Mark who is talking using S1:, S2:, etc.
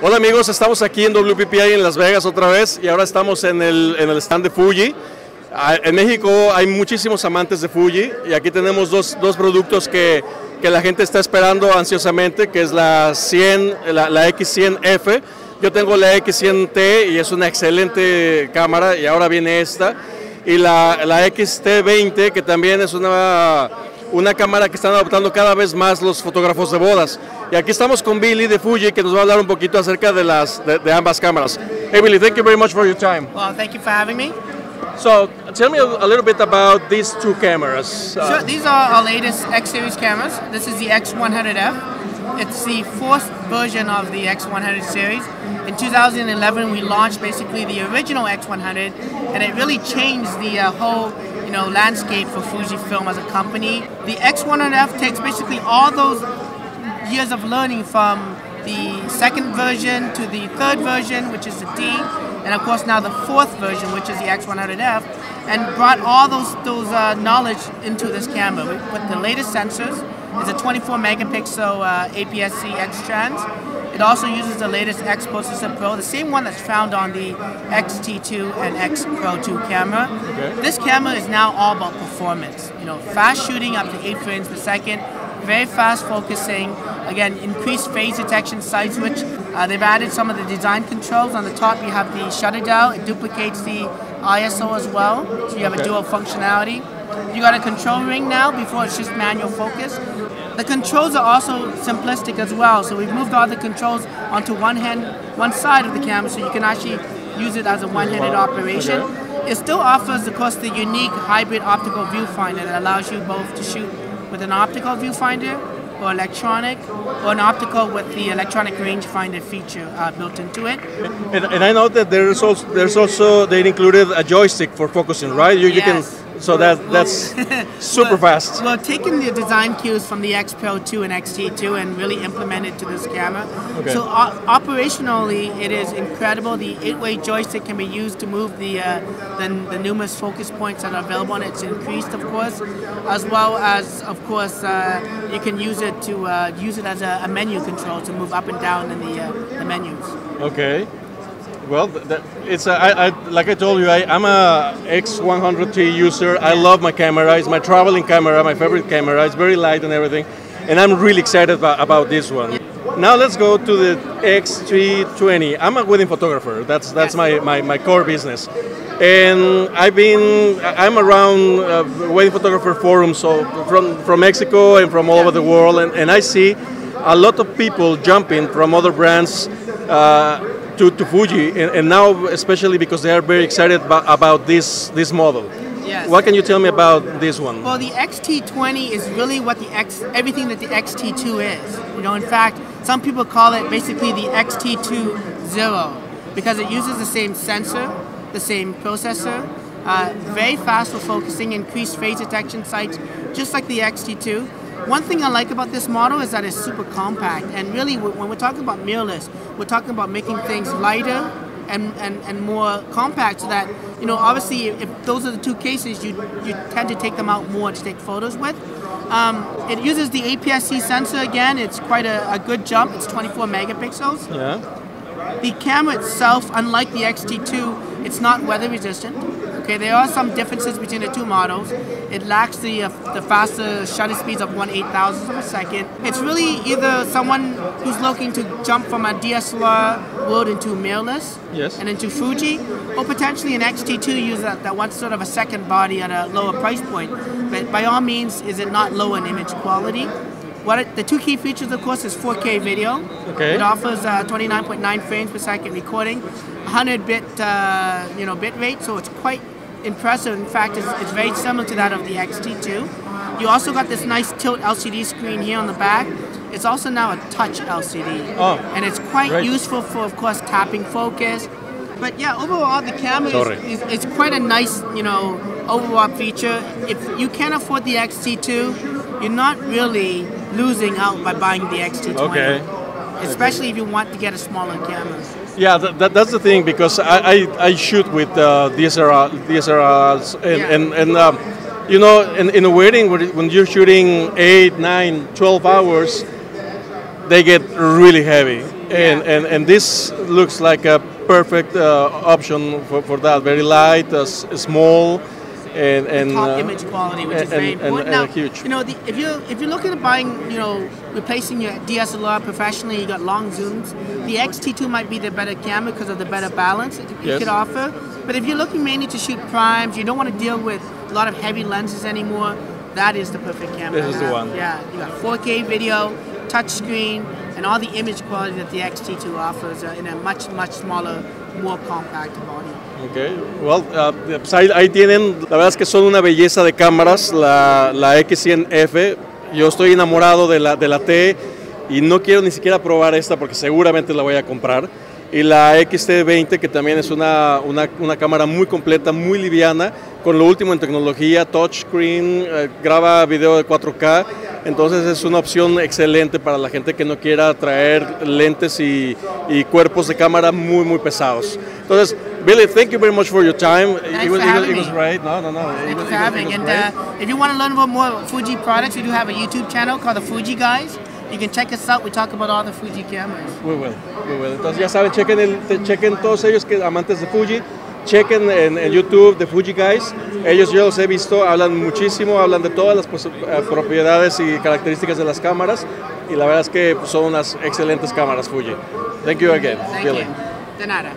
S1: Hola amigos, estamos aquí en WPPI en Las Vegas otra vez y ahora estamos en el stand de Fuji. En México hay muchísimos amantes de Fuji y aquí tenemos dos productos que la gente está esperando ansiosamente, que es la X100F. Yo tengo la X100T y es una excelente cámara y ahora viene esta. Y la XT20, que también es una cámara que están adoptando cada vez más los fotógrafos de bodas. Y aquí estamos con Billy de Fuji, que nos va a hablar un poquito acerca de ambas cámaras. Hey Billy, thank you very much for your time.
S2: Well, thank you for having me.
S1: So, tell me a little bit about these two cameras.
S2: Sure, these are our latest X series cameras. This is the X100F. It's the fourth version of the X100 series. In 2011, we launched basically the original X100, and it really changed the whole landscape for Fujifilm as a company. The X100F takes basically all those years of learning from the second version to the third version, which is the D, and of course now the fourth version, which is the X100F, and brought all those knowledge into this camera. We put the latest sensors. It's a 24 megapixel APS-C X trans. It also uses the latest X Processor Pro, the same one that's found on the XT2 and X Pro 2 camera. Okay. This camera is now all about performance. Fast shooting up to 8 frames per second, very fast focusing. Again, increased phase detection, side switch. They've added some of the design controls. On the top, you have the shutter dial. It duplicates the ISO as well, so you have a dual functionality. You got a control ring now. Before it's just manual focus. The controls are also simplistic as well. So we've moved all the controls onto one side of the camera, so you can actually use it as a one-handed operation. Okay. It still offers, of course, the unique hybrid optical viewfinder that allows you both to shoot with an optical viewfinder or electronic, or an optical with the electronic rangefinder feature built into it.
S1: And I know that there's also they included a joystick for focusing, right? You can. So that's super fast.
S2: Well, taking the design cues from the X Pro 2 and XT2 and really implement it to this camera. Okay. So operationally, it is incredible. The 8-way joystick can be used to move the numerous focus points that are available, and it's increased, of course, as well as, of course, you can use it to use it as a menu control to move up and down in the menus.
S1: Okay. Well, it's like I told you, I'm a X100T user. I love my camera. It's my traveling camera, my favorite camera. It's very light and everything, and I'm really excited about this one. Now let's go to the XT20. I'm a wedding photographer. That's my core business, and I'm around wedding photographer forums, so from Mexico and from all over the world, and I see a lot of people jumping from other brands. To Fuji, and now especially because they are very excited about this model.
S2: Yes.
S1: What can you tell me about this one?
S2: Well, the XT20 is really what everything that the XT2 is. In fact, some people call it basically the XT20 because it uses the same sensor, the same processor, very fast for focusing, increased phase detection sites, just like the XT2. One thing I like about this model is that it's super compact, and really when we're talking about mirrorless, we're talking about making things lighter and more compact, so that obviously if those are the two cases, you tend to take them out more to take photos with. It uses the APS-C sensor again. It's quite a good jump. It's 24 megapixels.
S1: Yeah.
S2: The camera itself, unlike the XT2, it's not weather resistant. Okay, there are some differences between the two models. It lacks the faster shutter speeds of 1/8,000th of a second. It's really either someone who's looking to jump from a DSLR world into mirrorless,
S1: yes, and
S2: into Fuji, or potentially an XT2 uses that one sort of a second body at a lower price point. But by all means, is it not low in image quality? The two key features, of course, is 4K video.
S1: Okay.
S2: It offers 29.9 frames per second recording, 100 bit bit rate, so it's quite impressive. In fact, it's very similar to that of the XT2. You also got this nice tilt LCD screen here on the back. It's also now a touch LCD, and it's quite useful for, of course, tapping focus. But yeah, overall, the camera is quite a nice, overall feature. If you can't afford the XT2, you're not really losing out by buying the XT20.
S1: Okay.
S2: Especially if you want to get a smaller camera.
S1: Yeah, that's the thing, because I shoot with DSLRs and in a wedding when you're shooting 8, 9, 12 hours, they get really heavy. And this looks like a perfect option for that. Very light, small, and
S2: top image quality, which is very important. Now,
S1: huge.
S2: You know, if you're looking at buying, you know, replacing your DSLR professionally, you got long zooms. The XT2 might be the better camera because of the better balance it could offer. But if you're looking mainly to shoot primes, you don't want to deal with a lot of heavy lenses anymore. That is the perfect camera.
S1: This is the one.
S2: Yeah, you got 4K video, touchscreen, and all the image quality that the XT2 offers in a much smaller, more compact body.
S1: Okay, well, pues ahí tienen, la verdad es que son una belleza de cámaras, la X100F. Yo estoy enamorado de la T y no quiero ni siquiera probar esta porque seguramente la voy a comprar. Y la XT20, que también es una cámara muy completa, muy liviana, con lo último en tecnología, touchscreen, graba video de 4K, entonces es una opción excelente para la gente que no quiera traer lentes y cuerpos de cámara muy pesados. Entonces, Billy, thank you very much for your time.
S2: Thanks for having me.
S1: It was great. No.
S2: Thanks for having. And if you want to learn about more Fuji products, we do have a YouTube channel called The Fuji Guys. You can check us out. We talk about all the Fuji cameras.
S1: We will. Entonces ya saben, chequen todos ellos que amantes de Fuji, chequen en YouTube The Fuji Guys. Ellos yo los he visto, hablan muchísimo, hablan de todas las propiedades y características de las cámaras y la verdad es que son unas excelentes cámaras Fuji. Thank you again,
S2: Thank
S1: Billy.
S2: you. De nada.